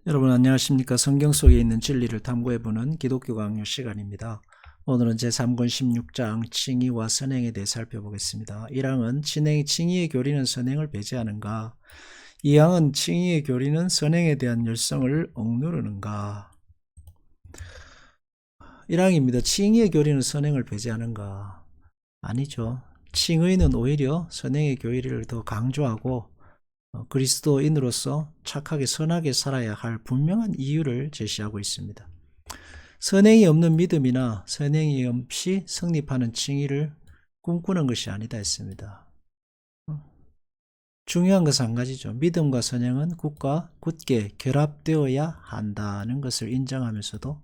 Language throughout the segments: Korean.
여러분 안녕하십니까? 성경 속에 있는 진리를 탐구해보는 기독교 강요 시간입니다. 오늘은 제3권 16장 칭의와 선행에 대해 살펴보겠습니다. 1항은 칭의의 교리는 선행을 배제하는가? 2항은 칭의의 교리는 선행에 대한 열성을 억누르는가? 1항입니다. 칭의의 교리는 선행을 배제하는가? 아니죠. 칭의는 오히려 선행의 교리를 더 강조하고 그리스도인으로서 착하게 선하게 살아야 할 분명한 이유를 제시하고 있습니다. 선행이 없는 믿음이나 선행이 없이 성립하는 칭의를 꿈꾸는 것이 아니다 했습니다. 중요한 것은 한 가지죠. 믿음과 선행은 굳게 결합되어야 한다는 것을 인정하면서도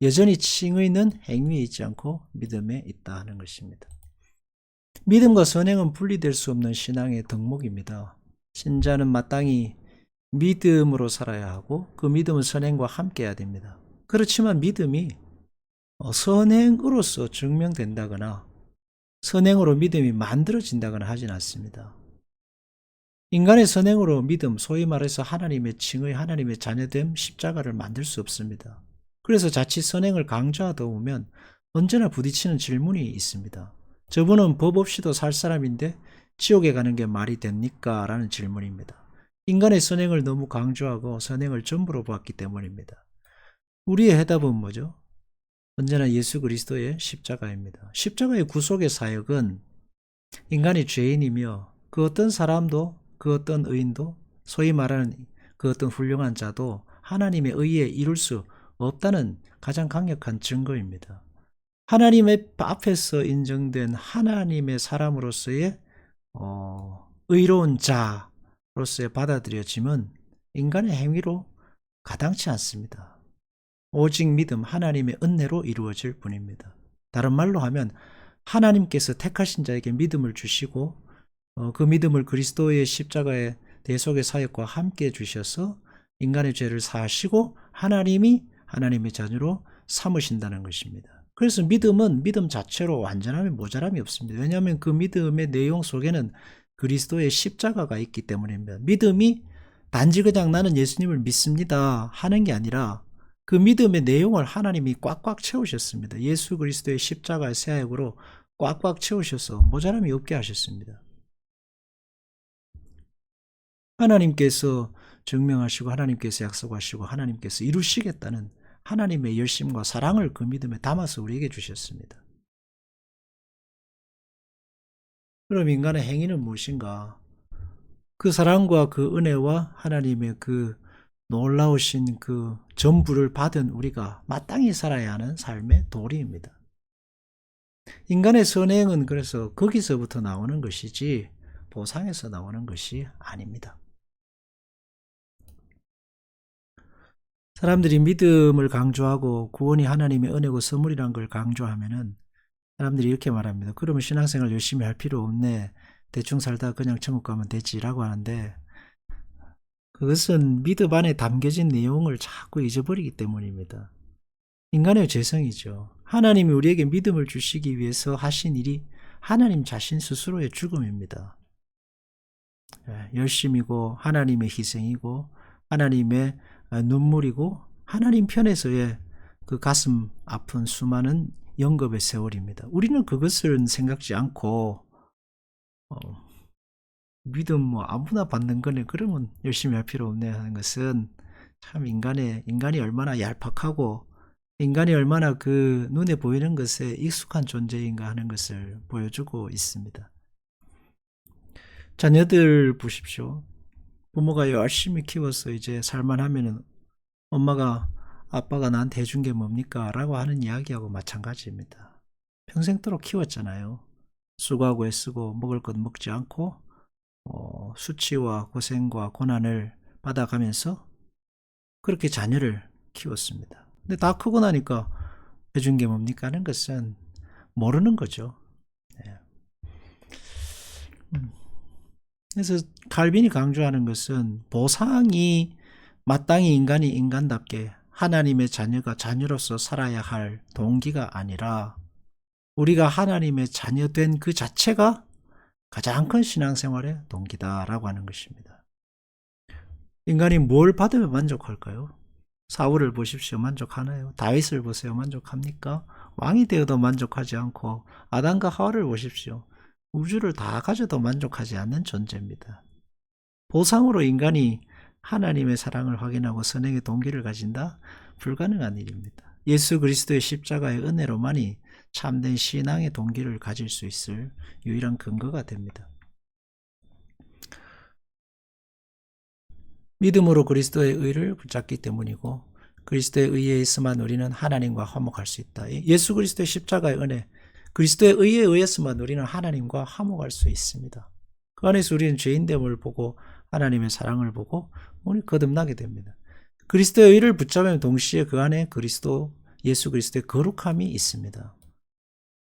여전히 칭의는 행위에 있지 않고 믿음에 있다 하는 것입니다. 믿음과 선행은 분리될 수 없는 신앙의 덕목입니다. 신자는 마땅히 믿음으로 살아야 하고 그 믿음은 선행과 함께 해야 됩니다. 그렇지만 믿음이 선행으로서 증명된다거나 선행으로 믿음이 만들어진다거나 하진 않습니다. 인간의 선행으로 믿음, 소위 말해서 하나님의 칭의, 하나님의 자녀됨, 십자가를 만들 수 없습니다. 그래서 자칫 선행을 강조하다 보면 언제나 부딪히는 질문이 있습니다. 저분은 법 없이도 살 사람인데 지옥에 가는 게 말이 됩니까? 라는 질문입니다. 인간의 선행을 너무 강조하고 선행을 전부로 보았기 때문입니다. 우리의 해답은 뭐죠? 언제나 예수 그리스도의 십자가입니다. 십자가의 구속의 사역은 인간이 죄인이며 그 어떤 사람도 그 어떤 의인도 소위 말하는 그 어떤 훌륭한 자도 하나님의 의에 이룰 수 없다는 가장 강력한 증거입니다. 하나님의 앞에서 인정된 하나님의 사람으로서의 의로운 자로서의 받아들여짐은 인간의 행위로 가당치 않습니다. 오직 믿음, 하나님의 은혜로 이루어질 뿐입니다. 다른 말로 하면 하나님께서 택하신 자에게 믿음을 주시고 그 믿음을 그리스도의 십자가의 대속의 사역과 함께 주셔서 인간의 죄를 사하시고 하나님이 하나님의 자녀로 삼으신다는 것입니다. 그래서 믿음은 믿음 자체로 완전함이 모자람이 없습니다. 왜냐하면 그 믿음의 내용 속에는 그리스도의 십자가가 있기 때문입니다. 믿음이 단지 그냥 나는 예수님을 믿습니다 하는 게 아니라 그 믿음의 내용을 하나님이 꽉꽉 채우셨습니다. 예수 그리스도의 십자가의 사역으로 꽉꽉 채우셔서 모자람이 없게 하셨습니다. 하나님께서 증명하시고 하나님께서 약속하시고 하나님께서 이루시겠다는 하나님의 열심과 사랑을 그 믿음에 담아서 우리에게 주셨습니다. 그럼 인간의 행위는 무엇인가? 그 사랑과 그 은혜와 하나님의 그 놀라우신 그 전부를 받은 우리가 마땅히 살아야 하는 삶의 도리입니다. 인간의 선행은 그래서 거기서부터 나오는 것이지 보상에서 나오는 것이 아닙니다. 사람들이 믿음을 강조하고 구원이 하나님의 은혜고 선물이란 걸 강조하면은 사람들이 이렇게 말합니다. 그러면 신앙생활 열심히 할 필요 없네. 대충 살다 그냥 천국 가면 되지라고 하는데 그것은 믿음 안에 담겨진 내용을 자꾸 잊어버리기 때문입니다. 인간의 죄성이죠. 하나님이 우리에게 믿음을 주시기 위해서 하신 일이 하나님 자신 스스로의 죽음입니다. 열심이고 하나님의 희생이고 하나님의 눈물이고 하나님 편에서의 그 가슴 아픈 수많은 영겁의 세월입니다. 우리는 그것을 생각지 않고 믿음 뭐 아무나 받는 거네 그러면 열심히 할 필요 없네 하는 것은 참 인간이 얼마나 얄팍하고 인간이 얼마나 그 눈에 보이는 것에 익숙한 존재인가 하는 것을 보여주고 있습니다. 자녀들 보십시오. 부모가 열심히 키워서 이제 살만하면은 엄마가 아빠가 나한테 해준 게 뭡니까? 라고 하는 이야기하고 마찬가지입니다. 평생도록 키웠잖아요. 수고하고 애쓰고 먹을 것 먹지 않고 수치와 고생과 고난을 받아가면서 그렇게 자녀를 키웠습니다. 근데 다 크고 나니까 해준 게 뭡니까 하는 것은 모르는 거죠. 네. 그래서 칼빈이 강조하는 것은 보상이 마땅히 인간이 인간답게 하나님의 자녀가 자녀로서 살아야 할 동기가 아니라 우리가 하나님의 자녀된 그 자체가 가장 큰 신앙생활의 동기다라고 하는 것입니다. 인간이 뭘 받으면 만족할까요? 사울을 보십시오. 만족하나요? 다윗을 보세요. 만족합니까? 왕이 되어도 만족하지 않고 아담과 하와를 보십시오. 우주를 다 가져도 만족하지 않는 존재입니다. 보상으로 인간이 하나님의 사랑을 확인하고 선행의 동기를 가진다? 불가능한 일입니다. 예수 그리스도의 십자가의 은혜로만이 참된 신앙의 동기를 가질 수 있을 유일한 근거가 됩니다. 믿음으로 그리스도의 의를 붙잡기 때문이고 그리스도의 의에 있어만 우리는 하나님과 화목할 수 있다. 예수 그리스도의 십자가의 은혜, 그리스도의 의에 의해서만 우리는 하나님과 화목할 수 있습니다. 그 안에서 우리는 죄인됨을 보고 하나님의 사랑을 보고 우리 거듭나게 됩니다. 그리스도의 의를 붙잡으면 동시에 그 안에 예수 그리스도의 거룩함이 있습니다.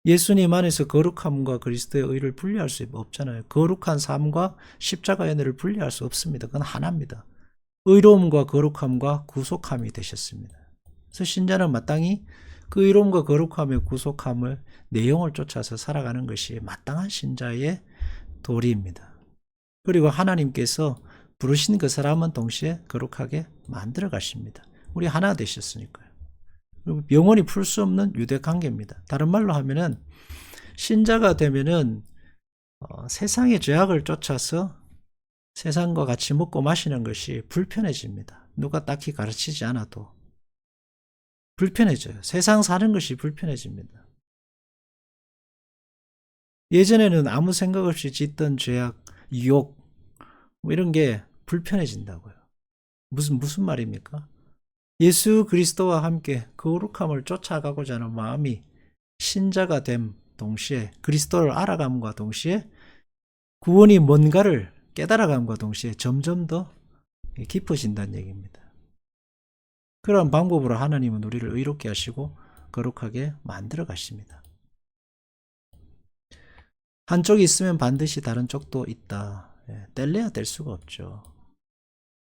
예수님 안에서 거룩함과 그리스도의 의를 분리할 수 없잖아요. 거룩한 삶과 십자가의 은혜를 분리할 수 없습니다. 그건 하나입니다. 의로움과 거룩함과 구속함이 되셨습니다. 그래서 신자는 마땅히 그 의로움과 거룩함의 구속함을 내용을 쫓아서 살아가는 것이 마땅한 신자의 도리입니다. 그리고 하나님께서 부르신 그 사람은 동시에 거룩하게 만들어 가십니다. 우리 하나 되셨으니까요. 그리고 영원히 풀 수 없는 유대 관계입니다. 다른 말로 하면은 신자가 되면은 세상의 죄악을 쫓아서 세상과 같이 먹고 마시는 것이 불편해집니다. 누가 딱히 가르치지 않아도 불편해져요. 세상 사는 것이 불편해집니다. 예전에는 아무 생각 없이 짓던 죄악, 유혹 이런 게 불편해진다고요. 무슨 말입니까? 예수 그리스도와 함께 거룩함을 쫓아가고자 하는 마음이 신자가 됨 동시에 그리스도를 알아감과 동시에 구원이 뭔가를 깨달아감과 동시에 점점 더 깊어진다는 얘기입니다. 그런 방법으로 하나님은 우리를 의롭게 하시고 거룩하게 만들어 가십니다. 한쪽이 있으면 반드시 다른 쪽도 있다. 뗄래야 뗄 수가 없죠.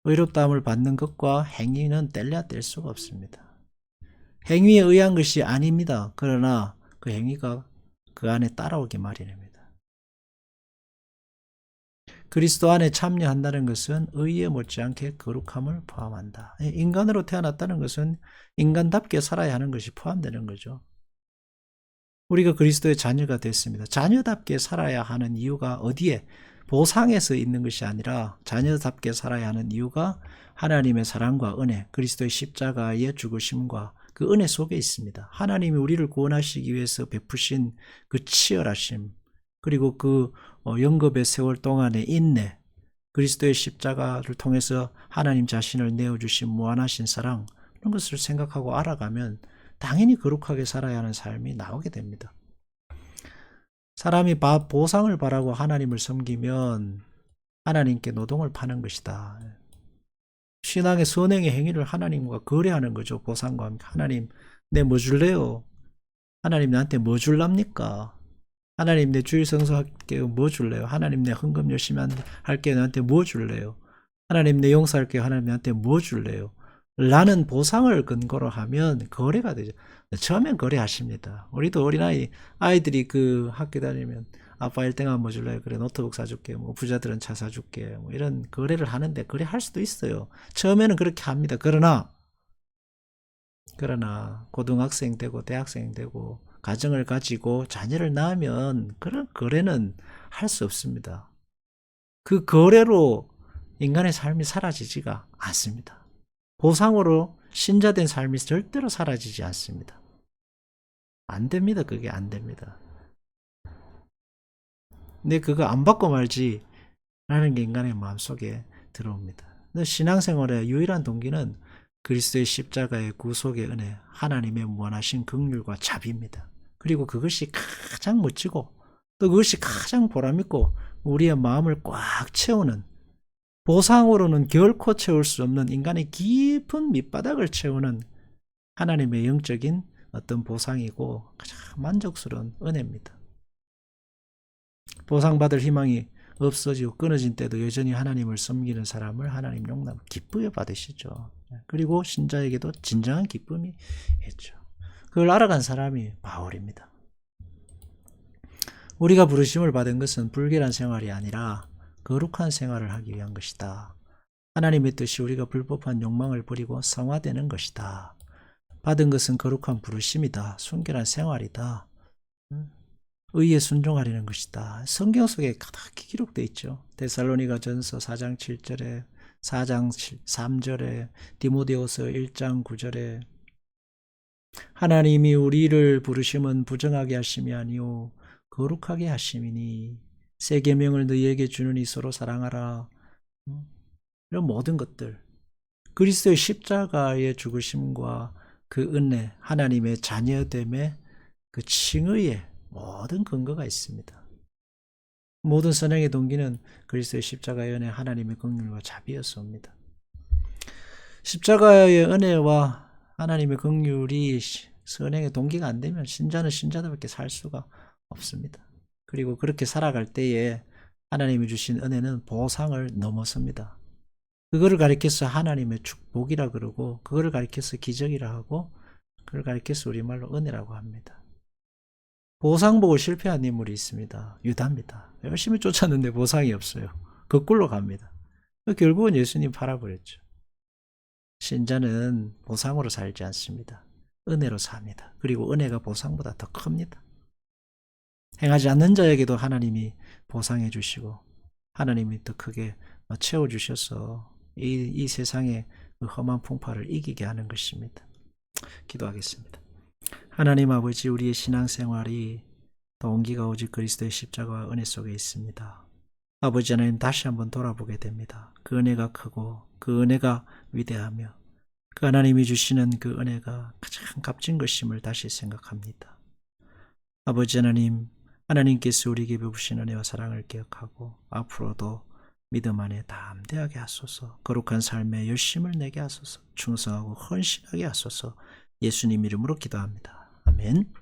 의롭다함을 받는 것과 행위는 뗄래야 뗄 수가 없습니다. 행위에 의한 것이 아닙니다. 그러나 그 행위가 그 안에 따라오기 마련입니다. 그리스도 안에 참여한다는 것은 의에 못지않게 거룩함을 포함한다. 인간으로 태어났다는 것은 인간답게 살아야 하는 것이 포함되는 거죠. 우리가 그리스도의 자녀가 됐습니다. 자녀답게 살아야 하는 이유가 어디에? 보상에서 있는 것이 아니라 자녀답게 살아야 하는 이유가 하나님의 사랑과 은혜, 그리스도의 십자가의 죽으심과 그 은혜 속에 있습니다. 하나님이 우리를 구원하시기 위해서 베푸신 그 치열하심, 그리고 그 영겁의 세월 동안의 인내, 그리스도의 십자가를 통해서 하나님 자신을 내어주신 무한하신 사랑, 이런 것을 생각하고 알아가면 당연히 거룩하게 살아야 하는 삶이 나오게 됩니다. 사람이 보상을 바라고 하나님을 섬기면 하나님께 노동을 파는 것이다. 신앙의 선행의 행위를 하나님과 거래하는 거죠. 보상과 함께. 하나님, 내 뭐 줄래요? 하나님 나한테 뭐 줄랍니까? 하나님 내 주일 성수할게요. 뭐 줄래요? 하나님 내 헌금 열심히 할게요. 나한테 뭐 줄래요? 하나님 내 용서할게요. 하나님 나한테 뭐 줄래요? 라는 보상을 근거로 하면 거래가 되죠. 처음엔 거래하십니다. 우리도 어린아이, 아이들이 그 학교 다니면 아빠 1등하면 뭐 줄래요? 그래, 노트북 사줄게. 뭐 부자들은 차 사줄게. 뭐 이런 거래를 하는데 거래할 수도 있어요. 처음에는 그렇게 합니다. 그러나 고등학생 되고 대학생 되고 가정을 가지고 자녀를 낳으면 그런 거래는 할 수 없습니다. 그 거래로 인간의 삶이 사라지지가 않습니다. 보상으로 신자된 삶이 절대로 사라지지 않습니다. 안 됩니다. 그게 안 됩니다. 근데 그거 안 받고 말지 라는 게 인간의 마음속에 들어옵니다. 신앙생활의 유일한 동기는 그리스도의 십자가의 구속의 은혜, 하나님의 무한하신 긍휼과 자비입니다. 그리고 그것이 가장 멋지고 또 그것이 가장 보람있고 우리의 마음을 꽉 채우는, 보상으로는 결코 채울 수 없는 인간의 깊은 밑바닥을 채우는 하나님의 영적인 어떤 보상이고 가장 만족스러운 은혜입니다. 보상받을 희망이 없어지고 끊어진 때도 여전히 하나님을 섬기는 사람을 하나님 용납 기쁘게 받으시죠. 그리고 신자에게도 진정한 기쁨이 있죠. 그걸 알아간 사람이 바울입니다. 우리가 부르심을 받은 것은 불결한 생활이 아니라 거룩한 생활을 하기 위한 것이다. 하나님의 뜻이 우리가 불법한 욕망을 버리고 성화되는 것이다. 받은 것은 거룩한 부르심이다. 순결한 생활이다. 의에 순종하려는 것이다. 성경 속에 가득히 기록되어 있죠. 데살로니가 전서 4장 7절에 4장 3절에 디모데후서 1장 9절에 하나님이 우리를 부르심은 부정하게 하심이 아니요 거룩하게 하심이니 새 계명을 너희에게 주느니 서로 사랑하라. 이런 모든 것들 그리스도의 십자가의 죽으심과 그 은혜 하나님의 자녀됨의 그 칭의의 모든 근거가 있습니다. 모든 선행의 동기는 그리스도의 십자가의 은혜 하나님의 긍휼과 자비였습니다. 십자가의 은혜와 하나님의 긍휼이 선행의 동기가 안 되면 신자는 신자답게 살 수가 없습니다. 그리고 그렇게 살아갈 때에 하나님이 주신 은혜는 보상을 넘어섭니다. 그거를 가리켜서 하나님의 축복이라 그러고 그거를 가리켜서 기적이라 하고 그걸 가리켜서 우리말로 은혜라고 합니다. 보상 보고 실패한 인물이 있습니다. 유다입니다. 열심히 쫓았는데 보상이 없어요. 거꾸로 갑니다. 결국은 예수님 팔아버렸죠. 신자는 보상으로 살지 않습니다. 은혜로 삽니다. 그리고 은혜가 보상보다 더 큽니다. 행하지 않는 자에게도 하나님이 보상해 주시고 하나님이 더 크게 채워주셔서 이 세상의 그 험한 풍파를 이기게 하는 것입니다. 기도하겠습니다. 하나님 아버지, 우리의 신앙생활이 동기가 오직 그리스도의 십자가와 은혜 속에 있습니다. 아버지 하나님, 다시 한번 돌아보게 됩니다. 그 은혜가 크고 그 은혜가 위대하며 그 하나님이 주시는 그 은혜가 가장 값진 것임을 다시 생각합니다. 아버지 하나님, 하나님께서 우리에게 베푸신 은혜와 사랑을 기억하고 앞으로도 믿음 안에 담대하게 하소서. 거룩한 삶에 열심을 내게 하소서. 충성하고 헌신하게 하소서. 예수님 이름으로 기도합니다. 아멘.